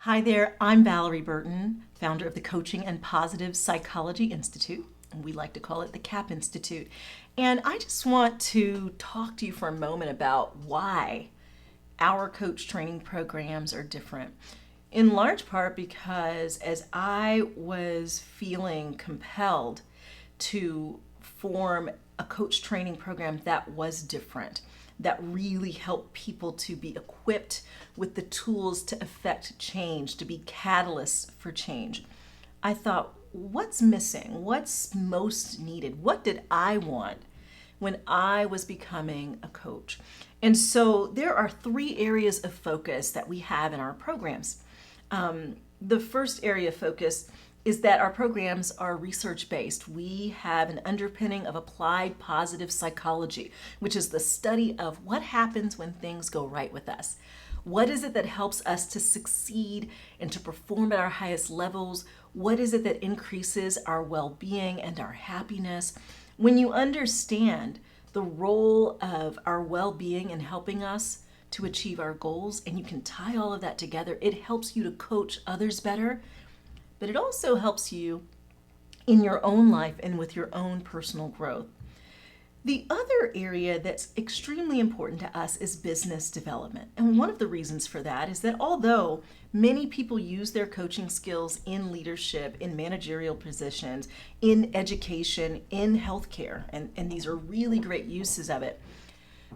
Hi there, I'm Valerie Burton, founder of the Coaching and Positive Psychology Institute, and we like to call it the CaPP Institute. And I just want to talk to you for a moment about why our coach training programs are different. In large part because as I was feeling compelled to form a coach training program that was different, that really helped people to be equipped with the tools to effect change, to be catalysts for change, I thought, what's missing? What's most needed? What did I want when I was becoming a coach? And so there are three areas of focus that we have in our programs. The first area of focus is that our programs are research-based. We have an underpinning of applied positive psychology, which is the study of what happens when things go right with us. What is it that helps us to succeed and to perform at our highest levels? What is it that increases our well-being and our happiness? When you understand the role of our well-being in helping us to achieve our goals, and you can tie all of that together, it helps you to coach others better, but it also helps you in your own life and with your own personal growth. The other area that's extremely important to us is business development. And one of the reasons for that is that although many people use their coaching skills in leadership, in managerial positions, in education, in healthcare, and these are really great uses of it,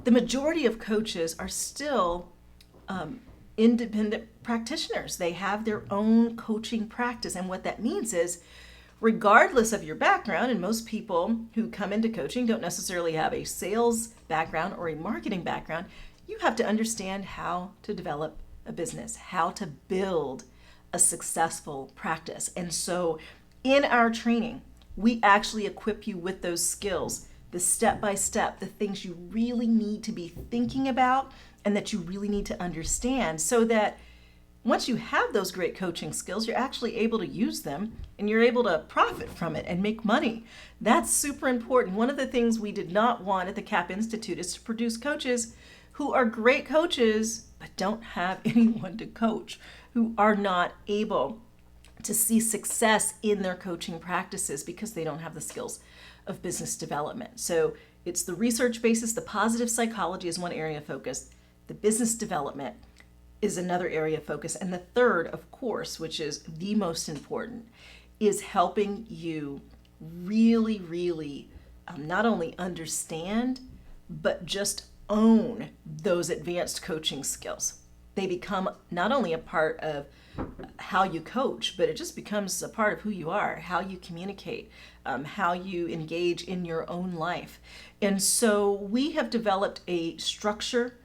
the majority of coaches are still independent practitioners. They have their own coaching practice. And what that means is, regardless of your background, and most people who come into coaching don't necessarily have a sales background or a marketing background, you have to understand how to develop a business, how to build a successful practice. And so in our training, we actually equip you with those skills, the step-by-step, the things you really need to be thinking about and that you really need to understand, so that once you have those great coaching skills, you're actually able to use them and you're able to profit from it and make money. That's super important. One of the things we did not want at the CaPP Institute is to produce coaches who are great coaches but don't have anyone to coach, who are not able to see success in their coaching practices because they don't have the skills of business development. So it's the research basis, the positive psychology is one area of focus, the business development is another area of focus. And the third, of course, which is the most important, is helping you really not only understand, but just own those advanced coaching skills. They become not only a part of how you coach, but it just becomes a part of who you are, how you communicate, how you engage in your own life. And so we have developed a structure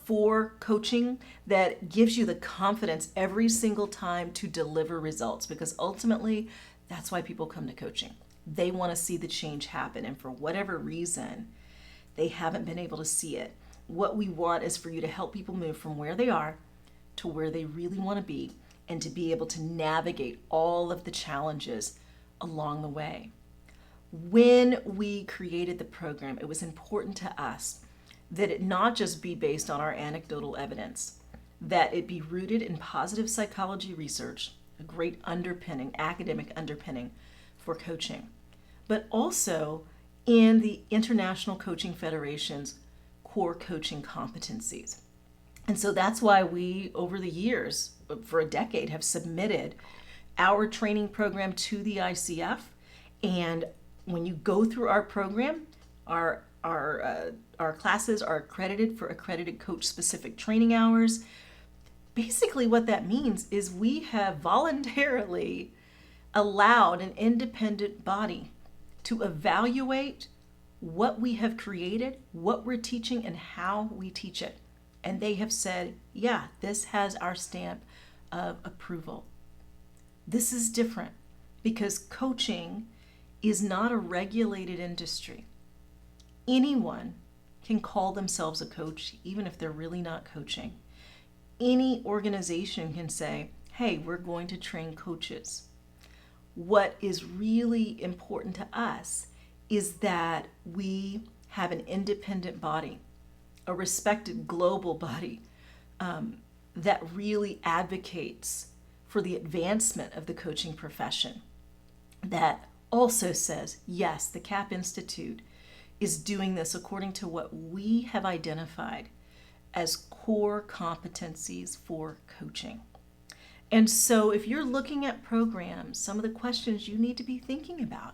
for coaching that gives you the confidence every single time to deliver results, because ultimately that's why people come to coaching. They want to see the change happen, and for whatever reason they haven't been able to see it. What we want is for you to help people move from where they are to where they really want to be, and to be able to navigate all of the challenges along the way. When we created the program, it was important to us that it not just be based on our anecdotal evidence, that it be rooted in positive psychology research, a great underpinning, academic underpinning for coaching, but also in the International Coaching Federation's core coaching competencies. And so that's why we, over the years, for a decade, have submitted our training program to the ICF. And when you go through our program, our classes are accredited for accredited coach-specific training hours. Basically, what that means is we have voluntarily allowed an independent body to evaluate what we have created, what we're teaching, and how we teach it. And they have said, yeah, this has our stamp of approval. This is different because coaching is not a regulated industry. Anyone can call themselves a coach, even if they're really not coaching. Any organization can say, hey, we're going to train coaches. What is really important to us is that we have an independent body, a respected global body, that really advocates for the advancement of the coaching profession, that also says, yes, the CAP Institute is doing this according to what we have identified as core competencies for coaching. And so if you're looking at programs, some of the questions you need to be thinking about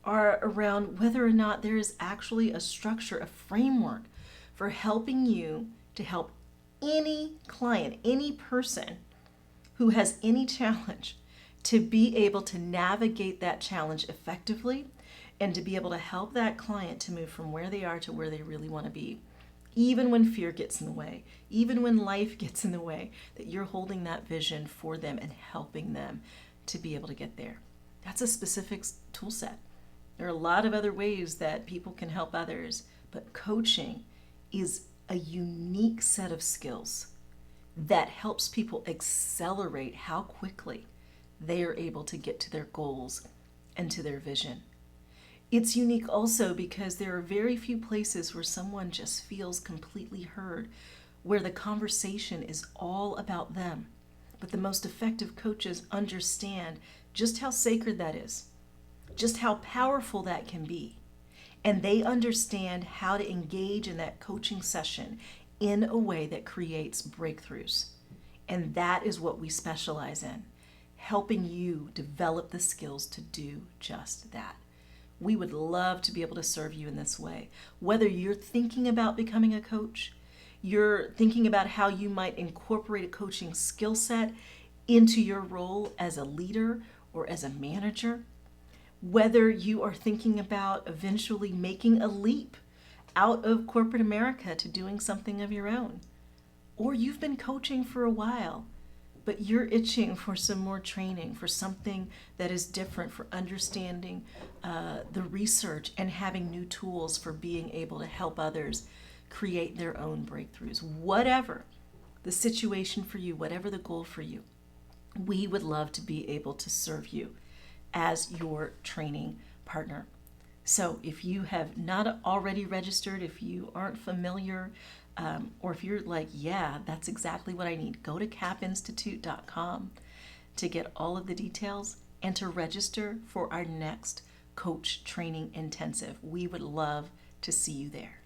are around whether or not there is actually a structure, a framework for helping you to help any client, any person who has any challenge, to be able to navigate that challenge effectively and to be able to help that client to move from where they are to where they really want to be. Even when fear gets in the way, even when life gets in the way, that you're holding that vision for them and helping them to be able to get there. That's a specific tool set. There are a lot of other ways that people can help others, but coaching is a unique set of skills that helps people accelerate how quickly they are able to get to their goals and to their vision. It's unique also because there are very few places where someone just feels completely heard, where the conversation is all about them. But the most effective coaches understand just how sacred that is, just how powerful that can be. And they understand how to engage in that coaching session in a way that creates breakthroughs. And that is what we specialize in, helping you develop the skills to do just that. We would love to be able to serve you in this way. Whether you're thinking about becoming a coach, you're thinking about how you might incorporate a coaching skill set into your role as a leader or as a manager, whether you are thinking about eventually making a leap out of corporate America to doing something of your own, or you've been coaching for a while, but you're itching for some more training, for something that is different, for understanding the research and having new tools for being able to help others create their own breakthroughs. Whatever the situation for you, whatever the goal for you, we would love to be able to serve you as your training partner. So if you have not already registered, if you aren't familiar, or if you're like, yeah, that's exactly what I need, go to capinstitute.com to get all of the details and to register for our next coach training intensive. We would love to see you there.